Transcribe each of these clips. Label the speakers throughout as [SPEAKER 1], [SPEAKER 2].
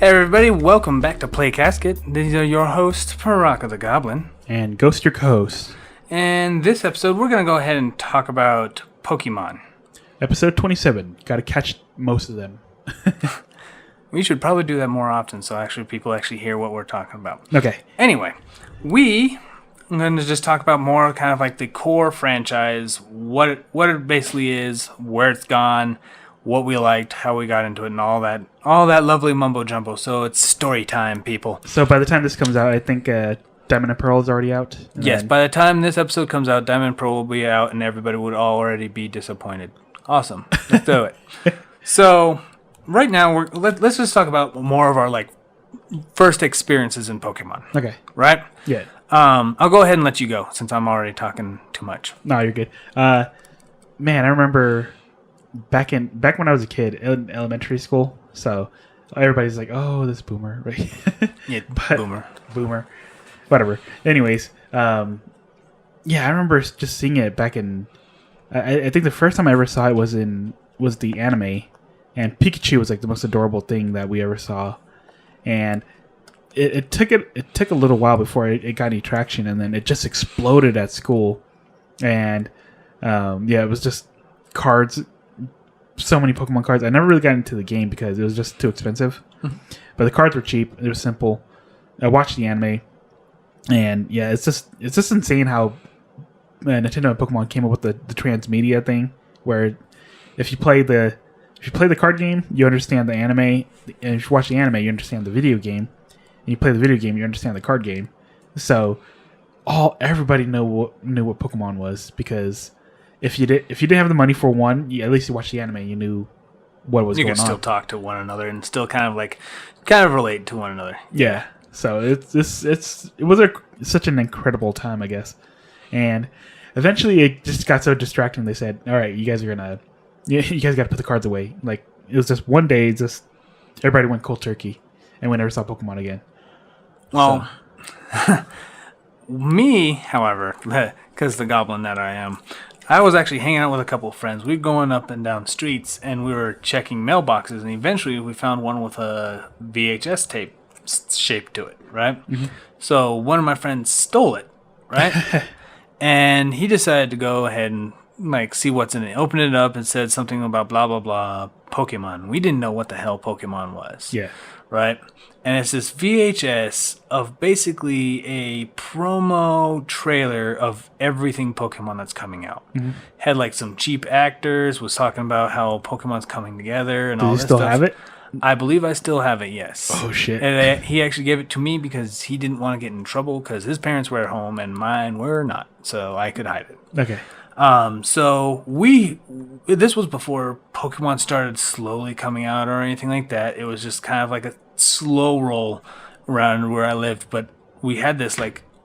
[SPEAKER 1] Hey everybody, welcome back to Play Casket. These are your hosts, Paraka the Goblin.
[SPEAKER 2] And Ghost your co-host.
[SPEAKER 1] And this episode, we're going to go ahead and talk about Pokemon.
[SPEAKER 2] Episode 27. Got to catch most of them.
[SPEAKER 1] We should probably do that more often so people actually hear what we're talking about.
[SPEAKER 2] Okay.
[SPEAKER 1] Anyway, I'm going to just talk about more kind of like the core franchise, what it basically is, where it's gone, what we liked, how we got into it, and all that lovely mumbo jumbo. So it's story time, people.
[SPEAKER 2] So by the time this comes out, I think Diamond and Pearl is already out.
[SPEAKER 1] Yes, by the time this episode comes out, Diamond and Pearl will be out, and everybody would already be disappointed. Awesome. Let's do it. So right now, let's just talk about more of our first experiences in Pokemon.
[SPEAKER 2] Okay.
[SPEAKER 1] Right?
[SPEAKER 2] Yeah.
[SPEAKER 1] I'll go ahead and let you go since I'm already talking too much.
[SPEAKER 2] No, you're good. Man, I remember back when I was a kid in elementary school. So everybody's like, "Oh, this boomer," right?
[SPEAKER 1] Yeah, boomer,
[SPEAKER 2] whatever. Anyways, yeah, I remember just seeing it back in. I think the first time I ever saw it was the anime, and Pikachu was like the most adorable thing that we ever saw, and it took a little while before it got any traction, and then it just exploded at school, and yeah, it was just cards. So many Pokemon cards. I never really got into the game because it was just too expensive. But the cards were cheap. It was simple. I watched the anime, and yeah, it's just insane how Nintendo and Pokemon came up with the transmedia thing, where if you play the card game, you understand the anime, and if you watch the anime, you understand the video game, and you play the video game, you understand the card game. So everybody knew what Pokemon was, because if you didn't have the money for one, at least you watched the anime, you knew what was going on. You
[SPEAKER 1] could still talk to one another and still kind of relate to one another.
[SPEAKER 2] Yeah. So it was such an incredible time, I guess. And eventually it just got so distracting. They said, "All right, you guys got to put the cards away." Like, it was just one day, just everybody went cold turkey, and we never saw Pokemon again.
[SPEAKER 1] Well, so. Me, however, because the goblin that I am, I was actually hanging out with a couple of friends. We were going up and down streets, and we were checking mailboxes, and eventually we found one with a VHS tape shaped to it, right? Mm-hmm. So one of my friends stole it, right? And he decided to go ahead and see what's in it. Opened it up and said something about blah, blah, blah, Pokemon. We didn't know what the hell Pokemon was.
[SPEAKER 2] Yeah.
[SPEAKER 1] Right? And it's this VHS of basically a promo trailer of everything Pokemon that's coming out. Mm-hmm. Had some cheap actors, was talking about how Pokemon's coming together and all this stuff. Do you still have it? I believe I still have it, yes.
[SPEAKER 2] Oh, shit.
[SPEAKER 1] And he actually gave it to me because he didn't want to get in trouble because his parents were at home and mine were not. So I could hide it.
[SPEAKER 2] Okay.
[SPEAKER 1] So this was before Pokemon started slowly coming out or anything like that. It was just kind of like a slow roll around where I lived, but we had this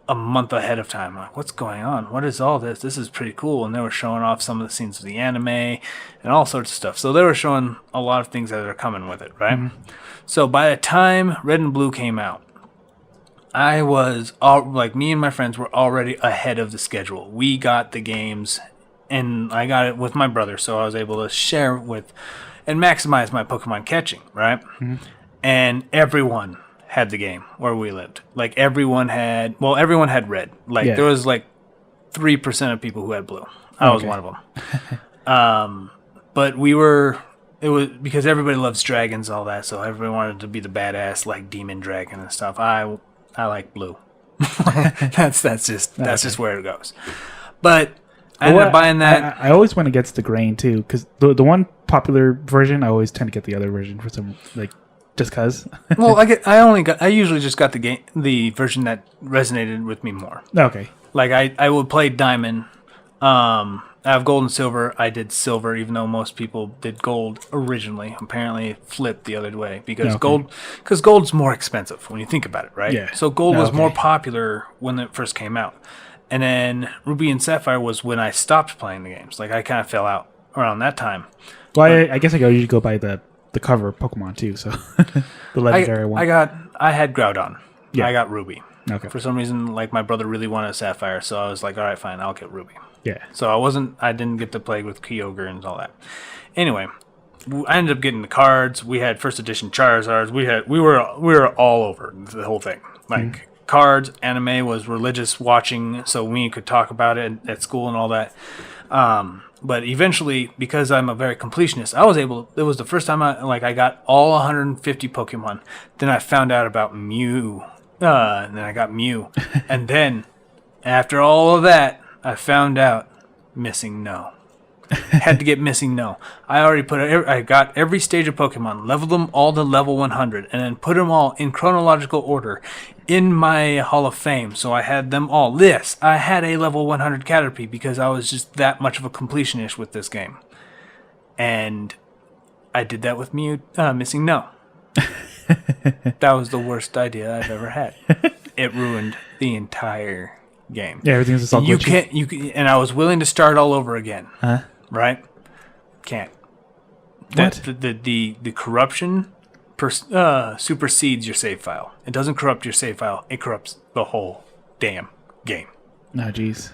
[SPEAKER 1] a month ahead of time. Like, what's going on? What is all this? This is pretty cool. And they were showing off some of the scenes of the anime and all sorts of stuff. So they were showing a lot of things that are coming with it, right? Mm-hmm. So by the time Red and Blue came out, I was me and my friends were already ahead of the schedule. We got the games, and I got it with my brother, so I was able to share with and maximize my Pokemon catching, right? Mm-hmm. And everyone had the game where we lived. Everyone had red. There was 3% of people who had blue. I was one of them. But it was because everybody loves dragons and all that, so everybody wanted to be the badass demon dragon and stuff. I like blue. that's just where it goes. But I ended up buying that.
[SPEAKER 2] I always went against the grain too, because the one popular version, I always tend to get the other version for some just cause.
[SPEAKER 1] Well, I usually just got the version that resonated with me more.
[SPEAKER 2] Okay.
[SPEAKER 1] I would play Diamond. I have gold and silver. I did silver, even though most people did gold originally. Apparently, it flipped the other way because gold's more expensive when you think about it, right?
[SPEAKER 2] Yeah.
[SPEAKER 1] So gold was more popular when it first came out, and then Ruby and Sapphire was when I stopped playing the games. I kind of fell out around that time.
[SPEAKER 2] Well, I guess I usually go by the cover of Pokemon too. So the legendary one.
[SPEAKER 1] I had Groudon. Yeah. I got Ruby.
[SPEAKER 2] Okay.
[SPEAKER 1] For some reason, my brother really wanted Sapphire, so I was like, all right, fine, I'll get Ruby.
[SPEAKER 2] Yeah.
[SPEAKER 1] So I didn't get to play with Kyogre and all that. Anyway, I ended up getting the cards. We had first edition Charizards. We were all over the whole thing. Like cards, anime was religious watching, so we could talk about it at school and all that. But eventually, because I'm a very completionist, I was able. It was the first time I got all 150 Pokemon. Then I found out about Mew. And then I got Mew, and then after all of that, I found out Missing No. Had to get Missing No. I got every stage of Pokemon, leveled them all to level 100, and then put them all in chronological order in my Hall of Fame. So I had them all. I had a level 100 Caterpie because I was just that much of a completionist with this game. And I did that with Missing No. That was the worst idea I've ever had. It ruined the entire game.
[SPEAKER 2] Yeah, everything's just all glitchy.
[SPEAKER 1] You can, and I was willing to start all over again.
[SPEAKER 2] Huh?
[SPEAKER 1] Right? Can't.
[SPEAKER 2] What?
[SPEAKER 1] The corruption supersedes your save file. It doesn't corrupt your save file. It corrupts the whole damn game.
[SPEAKER 2] Oh, jeez.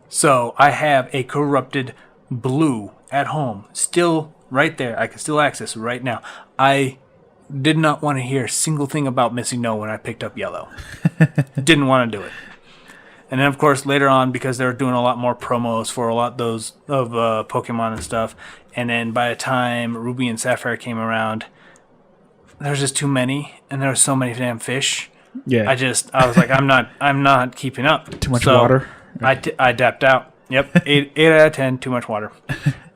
[SPEAKER 1] So I have a corrupted blue at home, still right there. I can still access it right now. I did not want to hear a single thing about Missing No when I picked up yellow. Didn't want to do it. And then, of course, later on, because they were doing a lot more promos for a lot of Pokemon and stuff, and then by the time Ruby and Sapphire came around, there was just too many, and there were so many damn fish.
[SPEAKER 2] Yeah.
[SPEAKER 1] I was like, I'm not keeping up.
[SPEAKER 2] Too much water.
[SPEAKER 1] I dapped out. Yep, 8 out of 10, too much water.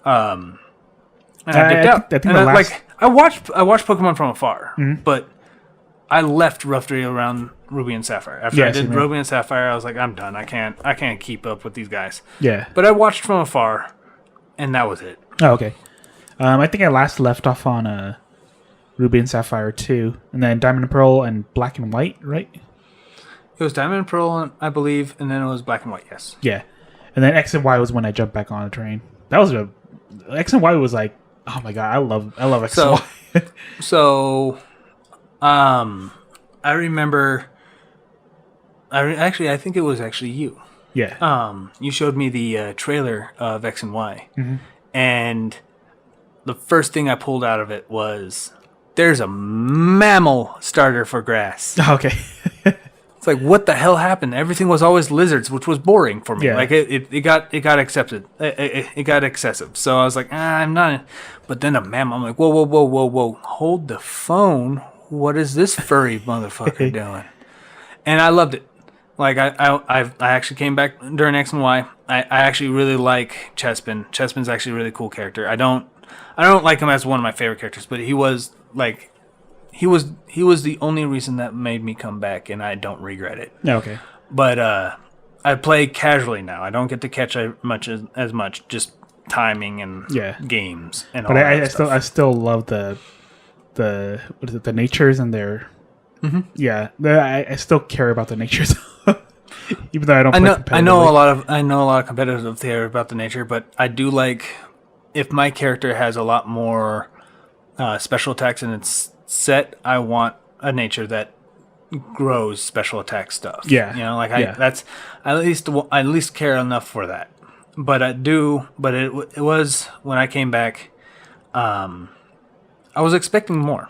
[SPEAKER 1] And I dipped out.
[SPEAKER 2] I think the last...
[SPEAKER 1] I watched Pokemon from afar, but I left roughly around Ruby and Sapphire. After I did Ruby and Sapphire, I was like, I'm done. I can't keep up with these guys.
[SPEAKER 2] Yeah.
[SPEAKER 1] But I watched from afar, and that was it.
[SPEAKER 2] Oh, okay. I think I last left off on Ruby and Sapphire 2, and then Diamond and Pearl and Black and White, right?
[SPEAKER 1] It was Diamond and Pearl, I believe, and then it was Black and White, yes.
[SPEAKER 2] Yeah. And then X and Y was when I jumped back on the train. That was X and Y was like, oh my god, I love X and Y.
[SPEAKER 1] So, I remember. I think it was actually you.
[SPEAKER 2] Yeah.
[SPEAKER 1] You showed me the trailer of X and Y, and the first thing I pulled out of it was there's a mammal starter for grass.
[SPEAKER 2] Okay.
[SPEAKER 1] It's like, what the hell happened? Everything was always lizards, which was boring for me.
[SPEAKER 2] Yeah.
[SPEAKER 1] Like it got accepted. It got excessive. So I was like, I'm not. But then a mammal. I'm like, whoa, hold the phone. What is this furry motherfucker doing? And I loved it. Like I actually came back during X and Y. I actually really like Chespin. Chespin's actually a really cool character. I don't like him as one of my favorite characters, but he was like. He was the only reason that made me come back, and I don't regret it.
[SPEAKER 2] Okay.
[SPEAKER 1] But I play casually now. I don't get to catch as much, just timing and games and all that
[SPEAKER 2] stuff. But I still love the what is it, the natures and their yeah. I still care about the natures, even though I don't.
[SPEAKER 1] I know a lot of competitors care about the nature, but I do like if my character has a lot more special attacks and it's set, I want a nature that grows special attack stuff.
[SPEAKER 2] Yeah,
[SPEAKER 1] you know, like that's I at least care enough for that. But I do. But it was when I came back. I was expecting more.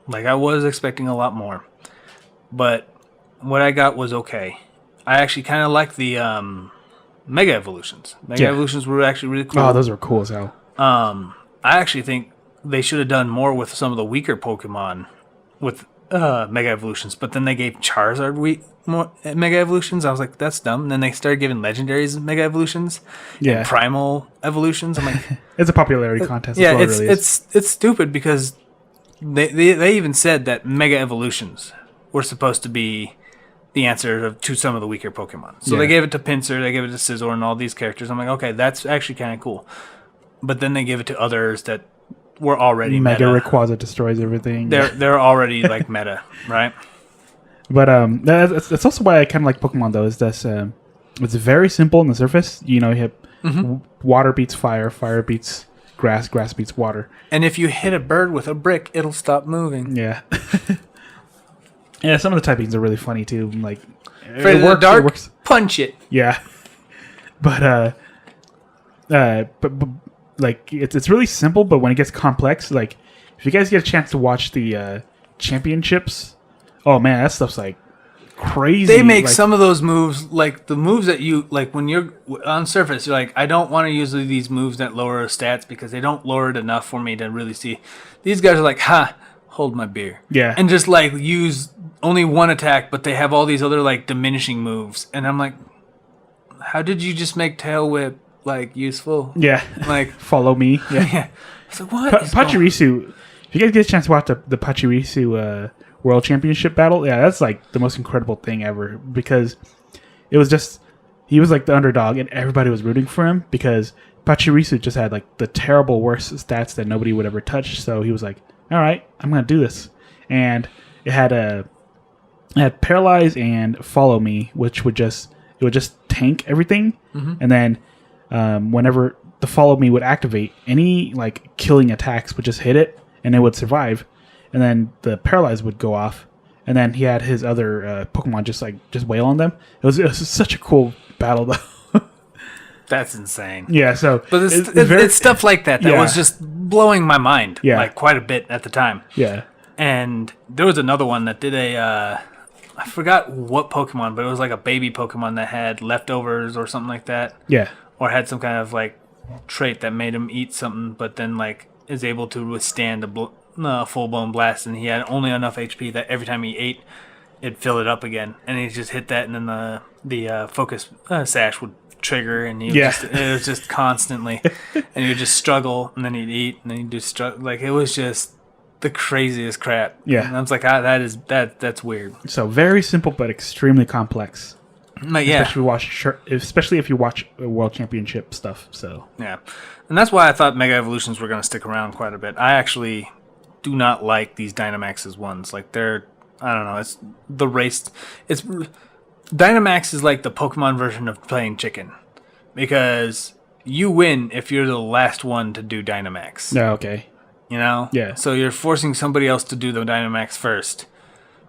[SPEAKER 1] Like I was expecting a lot more, but what I got was okay. I actually kind of liked the Mega Evolutions. Mega Evolutions were actually really cool.
[SPEAKER 2] Oh, those were cool as hell.
[SPEAKER 1] I actually think they should have done more with some of the weaker Pokemon with Mega Evolutions, but then they gave Charizard more Mega Evolutions. I was like, that's dumb. And then they started giving Legendaries Mega Evolutions and Primal Evolutions. I'm like,
[SPEAKER 2] it's a popularity contest.
[SPEAKER 1] Yeah, it's stupid because they even said that Mega Evolutions were supposed to be the answer to some of the weaker Pokemon. So they gave it to Pinsir, they gave it to Scizor, and all these characters. I'm like, okay, that's actually kind of cool. But then they give it to others that were already meta.
[SPEAKER 2] Rayquaza destroys everything.
[SPEAKER 1] They're already like meta, right?
[SPEAKER 2] But that's also why I kind of like Pokemon though. Is that it's very simple on the surface. You know, you have water beats fire, fire beats grass, grass beats water.
[SPEAKER 1] And if you hit a bird with a brick, it'll stop moving.
[SPEAKER 2] Yeah. Yeah, some of the typings are really funny too. Like,
[SPEAKER 1] it works. Punch it.
[SPEAKER 2] Yeah. But like it's really simple, but when it gets complex, like if you guys get a chance to watch the championships, oh man, that stuff's like crazy.
[SPEAKER 1] They make
[SPEAKER 2] like,
[SPEAKER 1] some of those moves, like the moves that you like when you're on surface. You're like, I don't want to use these moves that lower stats because they don't lower it enough for me to really see. These guys are like, ha, hold my beer,
[SPEAKER 2] Yeah.
[SPEAKER 1] and just like use only one attack, but they have all these other like diminishing moves, and I'm like, how did you just make tail whip like useful?
[SPEAKER 2] Yeah.
[SPEAKER 1] Like
[SPEAKER 2] Follow me. Yeah.
[SPEAKER 1] yeah, it's like what? is going-
[SPEAKER 2] Pachirisu. If you guys get a chance to watch the Pachirisu World Championship battle, yeah, that's like the most incredible thing ever because it was just he was like the underdog and everybody was rooting for him because Pachirisu just had like the terrible worst stats that nobody would ever touch. So he was like, "All right, I'm gonna do this," and it had paralyze and follow me, which would just tank everything, and then whenever the follow me would activate, any like killing attacks would just hit it and it would survive, and then the paralyze would go off, and then he had his other Pokemon just wail on them. It was such a cool battle though.
[SPEAKER 1] That's insane.
[SPEAKER 2] Yeah, so
[SPEAKER 1] But it's stuff like that
[SPEAKER 2] Yeah.
[SPEAKER 1] was just blowing my mind,
[SPEAKER 2] Yeah.
[SPEAKER 1] like quite a bit at the time.
[SPEAKER 2] yeah,
[SPEAKER 1] And there was another one that did I forgot what Pokemon, but it was like a baby Pokemon that had leftovers or something like that,
[SPEAKER 2] yeah,
[SPEAKER 1] or had some kind of like trait that made him eat something, but then like is able to withstand a full blown blast, and he had only enough HP that every time he ate, it'd fill it up again, and he just hit that, and then the focus sash would trigger, and it was just constantly, and he would just struggle, and then he'd eat, and then he'd just struggle, like it was just the craziest crap.
[SPEAKER 2] Yeah.
[SPEAKER 1] And I was like, that's weird.
[SPEAKER 2] so very simple but extremely complex.
[SPEAKER 1] But yeah,
[SPEAKER 2] Especially if you watch World Championship stuff. So
[SPEAKER 1] yeah, and that's why I thought Mega Evolutions were going to stick around quite a bit. I actually do not like these Dynamaxes ones. Like they're, I don't know, it's the race. It's Dynamax is like the Pokemon version of playing chicken, because you win if you're the last one to do Dynamax.
[SPEAKER 2] no, okay,
[SPEAKER 1] You know?
[SPEAKER 2] Yeah.
[SPEAKER 1] So you're forcing somebody else to do the Dynamax first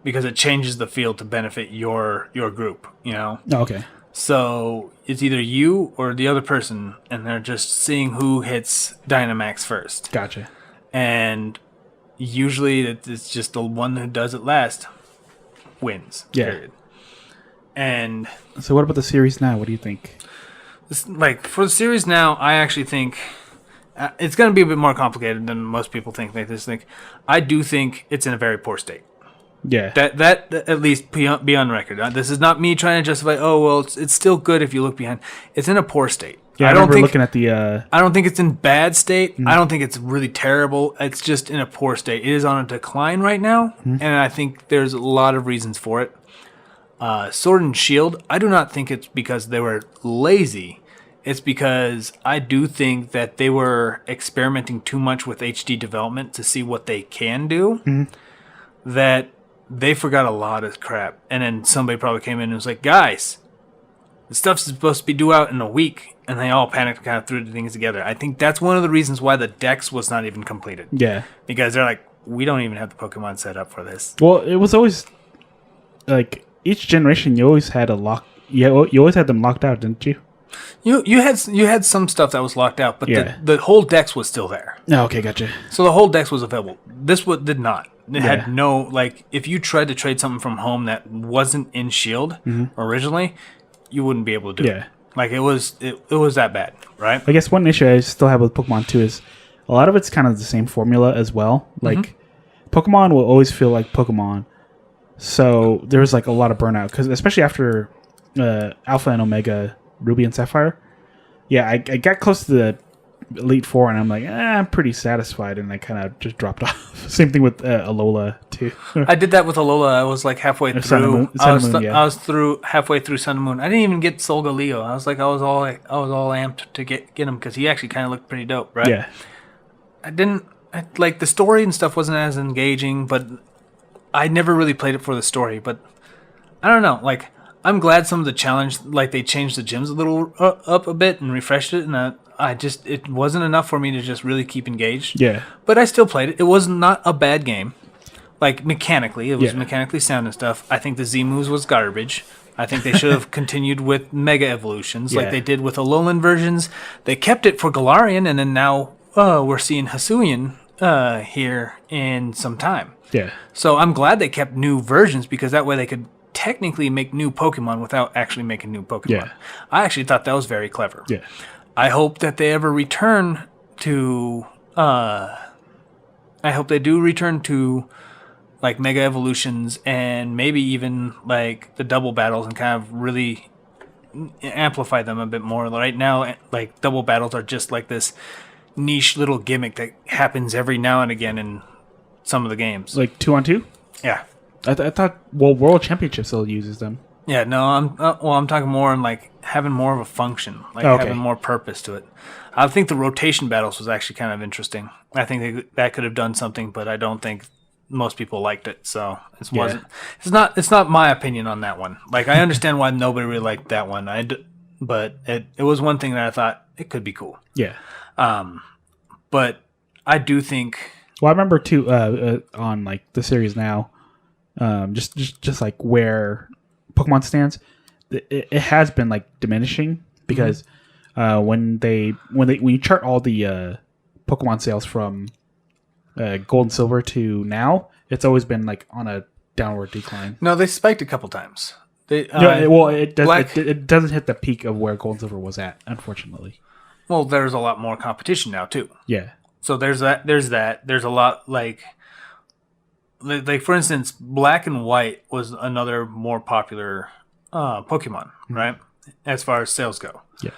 [SPEAKER 1] because it changes the field to benefit your group, you know?
[SPEAKER 2] no, okay,
[SPEAKER 1] So it's either you or the other person, and they're just seeing who hits Dynamax first.
[SPEAKER 2] gotcha.
[SPEAKER 1] And usually it's just the one who does it last wins.
[SPEAKER 2] Yeah.
[SPEAKER 1] Period. And
[SPEAKER 2] So what about the series now? What do you think?
[SPEAKER 1] like for the series now, I actually think it's going to be a bit more complicated than most people think. They just think I do think it's in a very poor state.
[SPEAKER 2] Yeah,
[SPEAKER 1] That at least be on record. This is not me trying to justify. Oh well, it's still good if you look behind. It's in a poor state.
[SPEAKER 2] yeah. I
[SPEAKER 1] don't
[SPEAKER 2] remember
[SPEAKER 1] think
[SPEAKER 2] looking at the.
[SPEAKER 1] I don't think it's in bad state. I don't think it's really terrible. It's just in a poor state. It is on a decline right now, and I think there's a lot of reasons for it. Sword and Shield, I do not think it's because they were lazy. It's because I do think that they were experimenting too much with HD development to see what they can do. That they forgot a lot of crap. And then somebody probably came in and was like, guys, the stuff's supposed to be due out in a week. And they all panicked and kind of threw the things together. I think that's one of the reasons why the Dex was not even completed.
[SPEAKER 2] Yeah.
[SPEAKER 1] Because they're like, we don't even have the Pokemon set up for this.
[SPEAKER 2] Well, it was always like each generation. You always had a lock. Yeah, you always had them locked out, didn't you?
[SPEAKER 1] You had some stuff that was locked out, but
[SPEAKER 2] Yeah.
[SPEAKER 1] the whole Dex was still there.
[SPEAKER 2] No, okay, gotcha.
[SPEAKER 1] So the whole Dex was available. This one did not. It
[SPEAKER 2] Yeah.
[SPEAKER 1] had no, like, if you tried to trade something from home that wasn't in Shield originally, you wouldn't be able to do
[SPEAKER 2] Yeah.
[SPEAKER 1] it. Like, it was that bad, right?
[SPEAKER 2] I guess one issue I still have with Pokemon 2 is a lot of it's kind of the same formula as well. Like, Pokemon will always feel like Pokemon. So there was like a lot of burnout, because especially after Alpha and Omega, Ruby and Sapphire. Yeah, I got close to the Elite Four, and I'm like, I'm pretty satisfied, and I kind of just dropped off. Same thing with Alola too.
[SPEAKER 1] I did that with Alola. I was like halfway through.
[SPEAKER 2] Sun and Moon, yeah.
[SPEAKER 1] I was through halfway through Sun and Moon. I didn't even get Solgaleo. I was all amped to get him because he actually kind of looked pretty dope, right?
[SPEAKER 2] Yeah,
[SPEAKER 1] Like the story and stuff wasn't as engaging, but I never really played it for the story. But I don't know, like. I'm glad some of the challenge, like they changed the gyms a little up a bit and refreshed it, and it wasn't enough for me to just really keep engaged.
[SPEAKER 2] yeah,
[SPEAKER 1] But I still played it. It was not a bad game. Like mechanically, it was
[SPEAKER 2] Yeah.
[SPEAKER 1] mechanically sound and stuff. I think the Z moves was garbage. I think they should have continued with Mega Evolutions like
[SPEAKER 2] Yeah.
[SPEAKER 1] they did with Alolan versions. They kept it for Galarian, and then now we're seeing Hisuian here in some time.
[SPEAKER 2] Yeah.
[SPEAKER 1] So I'm glad they kept new versions because that way they could technically make new Pokemon without actually making new Pokemon.
[SPEAKER 2] Yeah.
[SPEAKER 1] I actually thought that was very clever.
[SPEAKER 2] Yeah.
[SPEAKER 1] I hope that they ever return to. I hope they do return to like Mega Evolutions and maybe even like the double battles and kind of really amplify them a bit more. Right now, like double battles are just like this niche little gimmick that happens every now and again in some of the games.
[SPEAKER 2] Like 2-on-2?
[SPEAKER 1] Yeah.
[SPEAKER 2] I thought, World Championship still uses them.
[SPEAKER 1] Yeah, no, I'm talking more on like having more of a function, like
[SPEAKER 2] Okay.
[SPEAKER 1] having more purpose to it. I think the rotation battles was actually kind of interesting. I think that could have done something, but I don't think most people liked it. So it wasn't. It's not my opinion on that one. Like I understand why nobody really liked that one. But it was one thing that I thought it could be cool.
[SPEAKER 2] Yeah.
[SPEAKER 1] But I do think.
[SPEAKER 2] Well, I remember too on like the series now, just like where Pokemon stands, it has been like diminishing because when you chart all the Pokemon sales from Gold and Silver to now, it's always been like on a downward decline.
[SPEAKER 1] No, they spiked a couple times. They,
[SPEAKER 2] it does.
[SPEAKER 1] Black-
[SPEAKER 2] It doesn't hit the peak of where Gold and Silver was at, unfortunately.
[SPEAKER 1] Well, there's a lot more competition now too.
[SPEAKER 2] Yeah.
[SPEAKER 1] So there's that. There's a lot like for instance, Black and White was another more popular Pokemon, right? As far as sales go.
[SPEAKER 2] Yeah.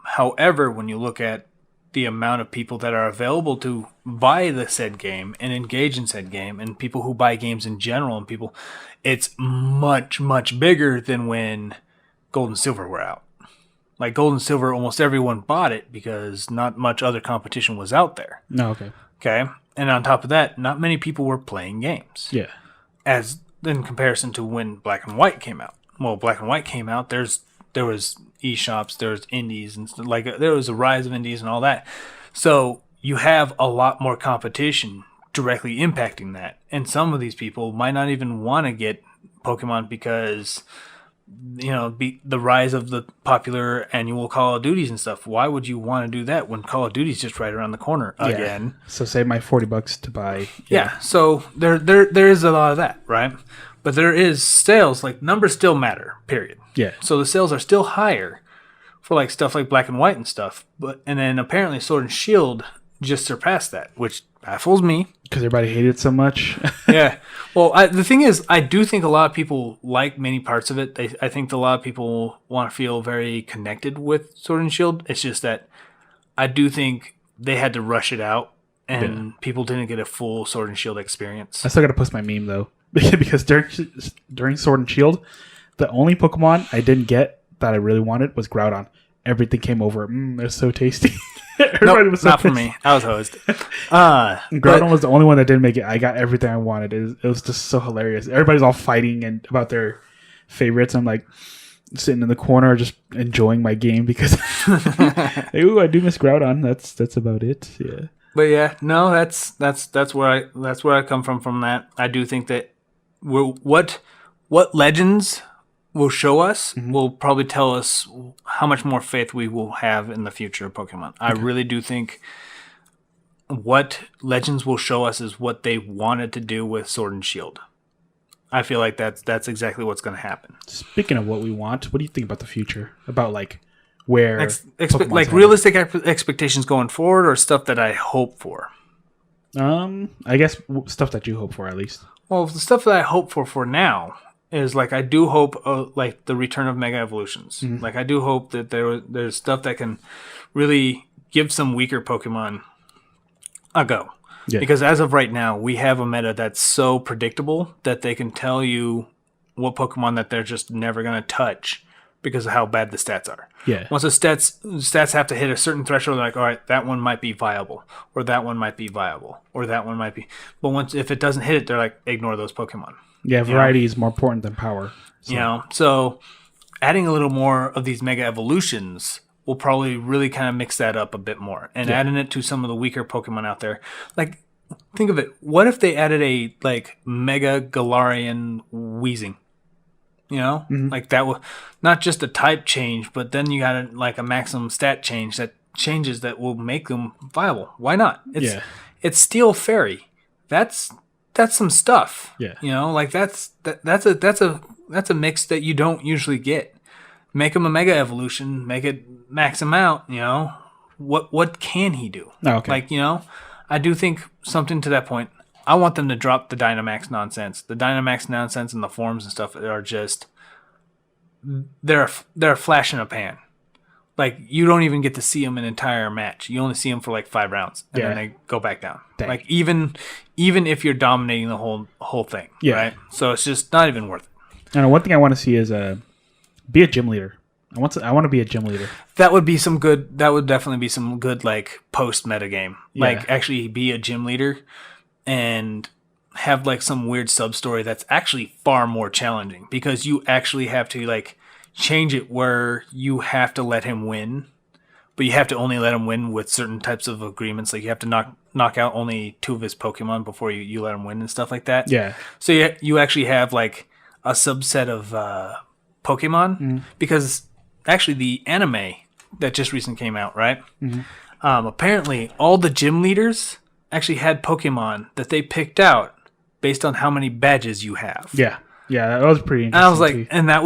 [SPEAKER 1] However, when you look at the amount of people that are available to buy the said game and engage in said game, and people who buy games in general, and people, it's much bigger than when Gold and Silver were out. Like Gold and Silver, almost everyone bought it because not much other competition was out there.
[SPEAKER 2] No. Okay.
[SPEAKER 1] Okay, and on top of that, not many people were playing games.
[SPEAKER 2] Yeah.
[SPEAKER 1] As in comparison to when Black and White came out. Well, Black and White came out. There was eShops, there was indies, and there was a rise of indies and all that. So you have a lot more competition directly impacting that, and some of these people might not even want to get Pokemon because the rise of the popular annual Call of Duties and stuff. Why would you want to do that when Call of Duty's just right around the corner again?
[SPEAKER 2] So save my $40 to buy.
[SPEAKER 1] Yeah. So there is a lot of that, right? But there is sales, like numbers still matter, period.
[SPEAKER 2] Yeah.
[SPEAKER 1] So the sales are still higher for like stuff like Black and White and stuff. And then apparently Sword and Shield just surpassed that, which baffles me.
[SPEAKER 2] Because everybody hated it so much.
[SPEAKER 1] Yeah. Well, the thing is, I do think a lot of people like many parts of it. I think a lot of people want to feel very connected with Sword and Shield. It's just that I do think they had to rush it out, and people didn't get a full Sword and Shield experience.
[SPEAKER 2] I still got to post my meme, though. Because during Sword and Shield, the only Pokemon I didn't get that I really wanted was Groudon. Everything came over. It was so tasty.
[SPEAKER 1] Nope, was so not pissed. For me. I was hosed.
[SPEAKER 2] Groudon was the only one that didn't make it. I got everything I wanted. It was just so hilarious. Everybody's all fighting and about their favorites. I'm like sitting in the corner just enjoying my game because ooh, I do miss Groudon. That's about it. Yeah.
[SPEAKER 1] But yeah, no, that's where I come from that. I do think that what Legends will show us will probably tell us how much more faith we will have in the future of Pokemon. I really do think what Legends will show us is what they wanted to do with Sword and Shield. I feel like that's exactly what's going to happen.
[SPEAKER 2] Speaking of what we want, what do you think about the future? About like where
[SPEAKER 1] like realistic expectations going forward, or stuff that I hope for?
[SPEAKER 2] I guess stuff that you hope for at least.
[SPEAKER 1] Well, the stuff that I hope for now is like I do hope like the return of Mega Evolutions. Like I do hope that there's stuff that can really give some weaker Pokemon a go. Yeah. Because as of right now, we have a meta that's so predictable that they can tell you what Pokemon that they're just never going to touch because of how bad the stats are.
[SPEAKER 2] Yeah.
[SPEAKER 1] Once the stats have to hit a certain threshold, they're like, all right, that one might be viable, or that one might be viable, or that one might be. But if it doesn't hit it, they're like, ignore those Pokemon.
[SPEAKER 2] Yeah, variety is more important than power.
[SPEAKER 1] So. So adding a little more of these Mega Evolutions will probably really kind of mix that up a bit more, and adding it to some of the weaker Pokemon out there. Like, think of it. What if they added a like Mega Galarian Weezing? Like that will not just a type change, but then you got like a maximum stat change that changes that will make them viable. Why not? It's Steel Fairy. That's some stuff.
[SPEAKER 2] Yeah.
[SPEAKER 1] Like that's a mix that you don't usually get. Make him a Mega Evolution, make it max him out. What can he do?
[SPEAKER 2] Oh, okay.
[SPEAKER 1] Like I do think something to that point. I want them to drop the Dynamax nonsense. The Dynamax nonsense and the forms and stuff are just they're a flash in a pan. Like you don't even get to see them an entire match. You only see them for like 5 rounds, and then they go back down.
[SPEAKER 2] Dang.
[SPEAKER 1] Like even if you're dominating the whole thing, right? So it's just not even worth it.
[SPEAKER 2] And one thing I want to see is be a gym leader. I want to be a gym leader.
[SPEAKER 1] That would be some good. That would definitely be some good like post meta game.
[SPEAKER 2] Yeah.
[SPEAKER 1] Like actually be a gym leader and have like some weird sub story that's actually far more challenging because you actually have to like change it where you have to let him win, but you have to only let him win with certain types of agreements. Like you have to knock out only 2 of his Pokemon before you let him win and stuff like that.
[SPEAKER 2] Yeah.
[SPEAKER 1] So you actually have like a subset of Pokemon because actually the anime that just recently came out, right? Apparently all the gym leaders actually had Pokemon that they picked out based on how many badges you have.
[SPEAKER 2] Yeah, that was pretty interesting.
[SPEAKER 1] And I was like, and that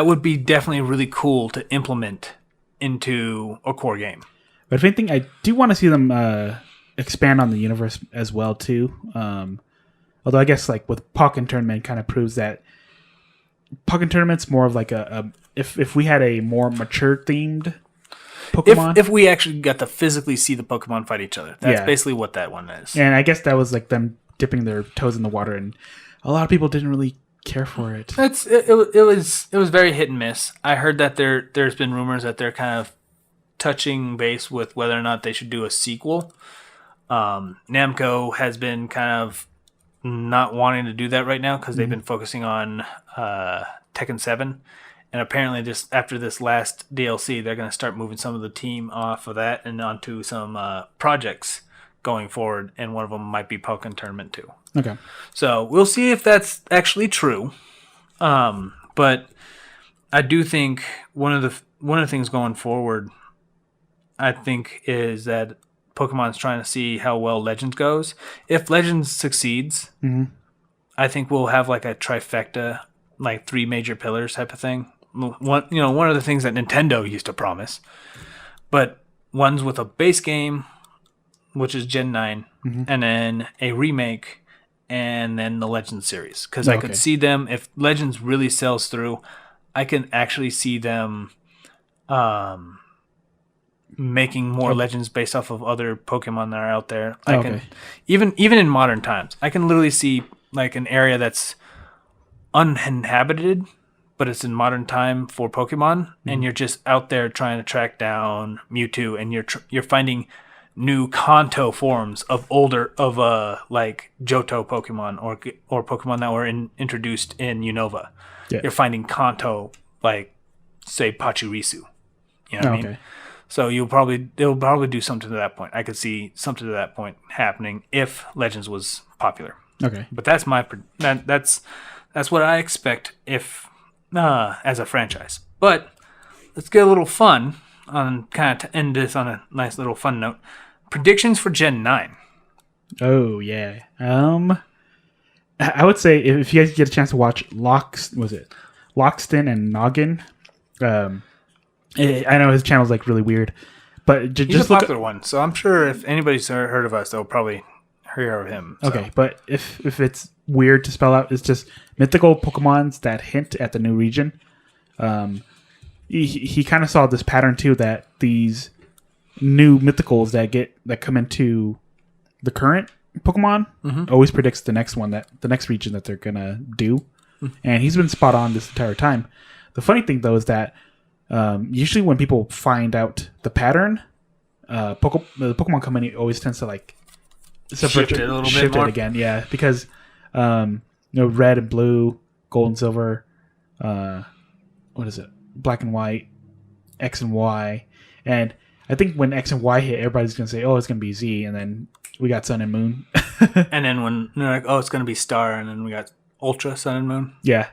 [SPEAKER 1] would be definitely really cool to implement into a core game.
[SPEAKER 2] But if anything, I do want to see them expand on the universe as well too. Although I guess like with Pokken Tournament kind of proves that Pokken Tournament's more of like if we had a more mature themed Pokemon.
[SPEAKER 1] If we actually got to physically see the Pokemon fight each other. That's basically what that one is.
[SPEAKER 2] And I guess that was like them dipping their toes in the water, and a lot of people didn't really care for it.
[SPEAKER 1] It was very hit and miss. I heard that there's been rumors that they're kind of touching base with whether or not they should do a sequel. Namco has been kind of not wanting to do that right now because they've been focusing on Tekken 7. And apparently, just after this last DLC, they're going to start moving some of the team off of that and onto some projects going forward. And one of them might be Pokken Tournament 2.
[SPEAKER 2] Okay.
[SPEAKER 1] So we'll see if that's actually true. But I do think one of the things going forward, I think, is that Pokemon's trying to see how well Legends goes. If Legends succeeds, I think we'll have like a trifecta, like 3 major pillars type of thing. One of the things that Nintendo used to promise, but one's with a base game, which is Gen 9, and then a remake, and then the Legends series. Because I could see them, if Legends really sells through, I can actually see them making more Legends based off of other Pokemon that are out there. I can even in modern times, I can literally see like an area that's uninhabited, but it's in modern time for Pokemon, and you're just out there trying to track down Mewtwo, and you're finding new Kanto forms of like Johto Pokemon or Pokemon that were introduced in Unova. Yeah. You're finding Kanto, like say Pachirisu. You know what I mean? So it'll probably do something to that point. I could see something to that point happening if Legends was popular.
[SPEAKER 2] Okay,
[SPEAKER 1] but that's that's what I expect if as a franchise. But let's get a little fun on kind of to end this on a nice little fun note. Predictions for Gen 9.
[SPEAKER 2] Oh yeah. I would say if you guys get a chance to watch Lockstin and Noggin. I know his channel's like really weird, but
[SPEAKER 1] he's
[SPEAKER 2] just
[SPEAKER 1] a popular one. So I'm sure if anybody's heard of us, they'll probably hear of him. So.
[SPEAKER 2] Okay, but if it's weird to spell out, it's just mythical Pokemons that hint at the new region. He kind of saw this pattern too, that these new mythicals that come into the current Pokemon always predicts the next region that they're gonna do, and he's been spot on this entire time. The funny thing though is that usually when people find out the pattern, the Pokemon company always tends to like
[SPEAKER 1] shift it a little bit more
[SPEAKER 2] again, yeah, because red and blue, gold and silver, what is it? Black and white, X and Y, and I think when X and Y hit, everybody's gonna say, "Oh, it's gonna be Z," and then we got Sun and Moon.
[SPEAKER 1] And then when they're like, "Oh, it's gonna be Star," and then we got Ultra Sun and Moon.
[SPEAKER 2] Yeah.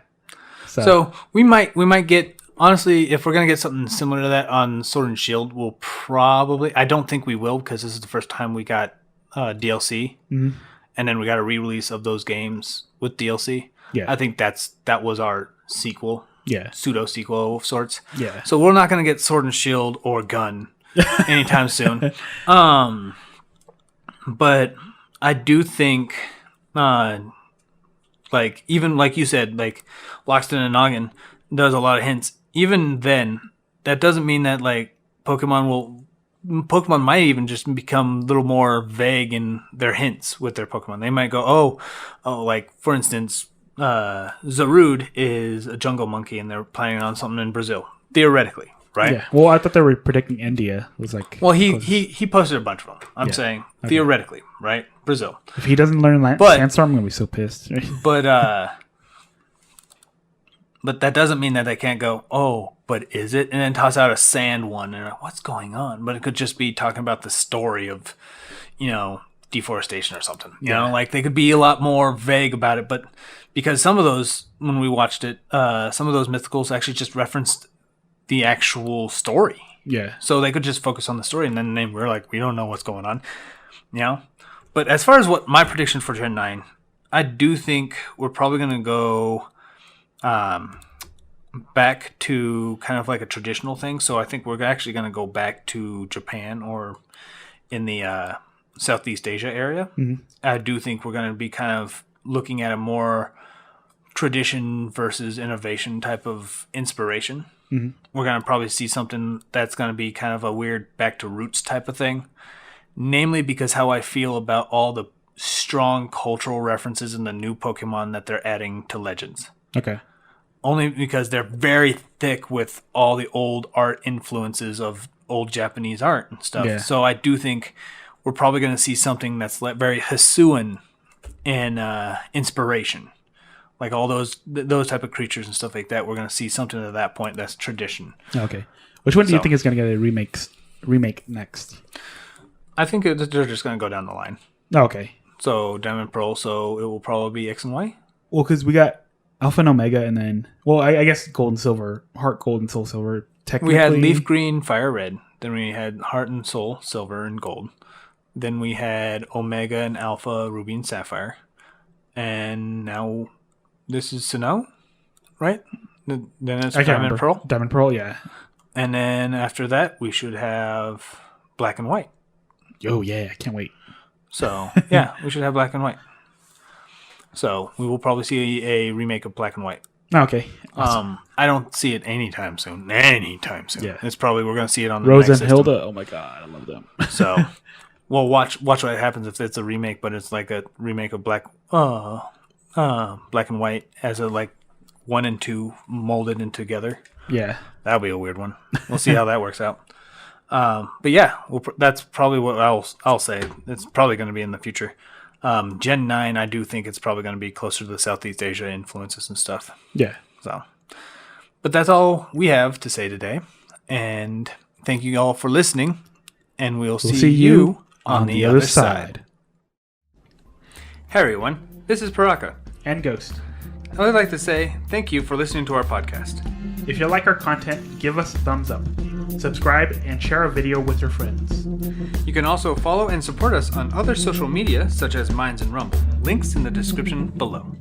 [SPEAKER 1] So we might get, honestly, if we're gonna get something similar to that on Sword and Shield, we'll probably. I don't think we will, because this is the first time we got DLC, and then we got a re-release of those games with DLC.
[SPEAKER 2] Yeah.
[SPEAKER 1] I think that was our sequel.
[SPEAKER 2] Yeah.
[SPEAKER 1] Pseudo sequel of sorts.
[SPEAKER 2] Yeah.
[SPEAKER 1] So we're not gonna get Sword and Shield or Gun anytime soon. But I do think, like, even like you said, like Loxton and Noggin does a lot of hints. Even then, that doesn't mean that like Pokemon might even just become a little more vague in their hints with their Pokemon. They might go, oh, like for instance, Zarude is a jungle monkey, and they're planning on something in Brazil, theoretically, right?
[SPEAKER 2] Yeah. Well, I thought they were predicting India. It was like,
[SPEAKER 1] well, he posted a bunch of them. I'm saying theoretically, right? Brazil.
[SPEAKER 2] If he doesn't learn Sandstorm, I'm gonna be so pissed.
[SPEAKER 1] But that doesn't mean that they can't go, oh, but is it? And then toss out a sand one, and what's going on? But it could just be talking about the story of, deforestation or something. You know, like they could be a lot more vague about it. But because some of those, when we watched it, some of those mythicals actually just referenced the actual story.
[SPEAKER 2] Yeah.
[SPEAKER 1] So they could just focus on the story, and then we're like, we don't know what's going on. But as far as what my prediction for Gen 9, I do think we're probably going to go back to kind of like a traditional thing. So I think we're actually going to go back to Japan or in the Southeast Asia area. Mm-hmm. I do think we're going to be kind of looking at a more tradition versus innovation type of inspiration. Mm-hmm. We're going to probably see something that's going to be kind of a weird back to roots type of thing. Namely because how I feel about all the strong cultural references in the new Pokemon that they're adding to Legends.
[SPEAKER 2] Okay.
[SPEAKER 1] Only because they're very thick with all the old art influences of old Japanese art and stuff. Yeah. So I do think we're probably going to see something that's very Hisuian in inspiration. Like all those type of creatures and stuff like that. We're going to see something at that point that's tradition.
[SPEAKER 2] Okay. Which one do you think is going to get a remake next?
[SPEAKER 1] I think they're just going to go down the line.
[SPEAKER 2] Okay.
[SPEAKER 1] So Diamond Pearl, so it will probably be X and Y?
[SPEAKER 2] Well, because we got Alpha and Omega, and then, well, I guess Gold and Silver, Heart Gold and Soul Silver, technically.
[SPEAKER 1] We had Leaf Green, Fire Red. Then we had Heart and Soul, Silver and Gold. Then we had Omega and Alpha, Ruby and Sapphire. And now this is Sinnoh, right? Then it's Diamond Pearl?
[SPEAKER 2] Diamond Pearl, yeah.
[SPEAKER 1] And then after that, we should have Black and White.
[SPEAKER 2] Oh, yeah, I can't wait.
[SPEAKER 1] So, yeah, we should have Black and White. So, we will probably see a remake of Black and White.
[SPEAKER 2] Okay. Awesome.
[SPEAKER 1] I don't see it anytime soon. Yeah. It's probably, we're going to see it on the
[SPEAKER 2] Rose
[SPEAKER 1] next
[SPEAKER 2] and
[SPEAKER 1] system.
[SPEAKER 2] Hilda. Oh, my God. I love them.
[SPEAKER 1] So, well, watch what happens if it's a remake, but it's like a remake of Black and White as a, like, 1 and 2 molded in together.
[SPEAKER 2] Yeah.
[SPEAKER 1] That'll be a weird one. We'll see how that works out. But yeah, that's probably what I'll say. It's probably going to be in the future. Gen 9, I do think it's probably going to be closer to the Southeast Asia influences and stuff.
[SPEAKER 2] Yeah.
[SPEAKER 1] So, but that's all we have to say today. And thank you all for listening. And we'll see you on the other side. Hey everyone, this is Paraka.
[SPEAKER 2] And Ghost.
[SPEAKER 1] I would like to say thank you for listening to our podcast.
[SPEAKER 2] If you like our content, give us a thumbs up. Subscribe and share our video with your friends.
[SPEAKER 1] You can also follow and support us on other social media such as Minds and Rumble. Links in the description below.